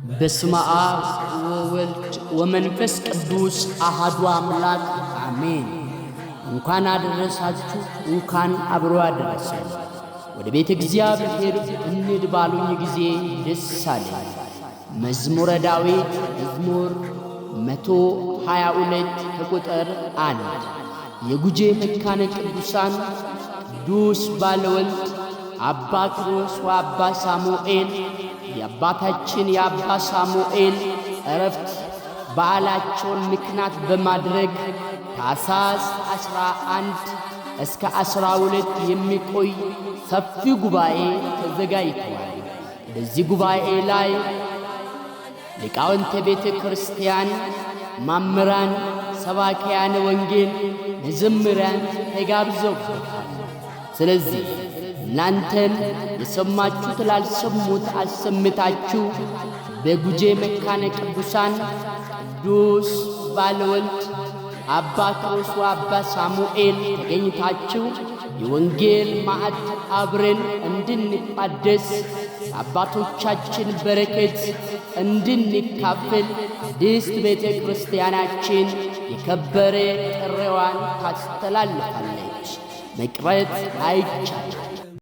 በስመ አብ ወወልድ ወመንፈስ ቅዱስ አሐዱ አምላክ አሜን። እንኳን አደረሳችሁ፣ እንኳን አብሮ አደረሰን። ወደ ቤተ እግዚአብሔር እንሂድ ባሉኝ ጊዜ ደስ አለኝ። መዝሙረ ዳዊት መዝሙር 122 ከቁጥር 1 የጉጄ መካነ ቅዱሳን ቅዱስ ባለወልድ አባ ኪሮስ ወአባ ሳሙኤል የአባታችን የአባ ሳሙኤል ዕረፍት በዓላቸውን ምክንያት በማድረግ ታኅሳስ 11 እስከ 12 የሚቆይ ሰፊ ጉባኤ ተዘጋጅቷል። በዚህ ጉባኤ ላይ ሊቃውንተ ቤተ ክርስቲያን፣ መምህራን፣ ሰባክያነ ወንጌል፣ መዘምራን ተጋብዘውበታል። ስለዚህ እናንተን የሰማችሁት ላልሰሙት አሰምታችሁ በጉጄ መካነ ቅዱሳን ቅዱስ ባለወልድ አባ ኪሮስ ወአባ ሳሙኤል ተገኝታችሁ የወንጌል ማዕድ አብረን እንድንቋደስ አባቶቻችን በረከት እንድንካፈል ቅድስት ቤተ ክርስቲያናችን የከበረ ጥሪዋን ታስተላልፋለች። መቅረት አይቻልም።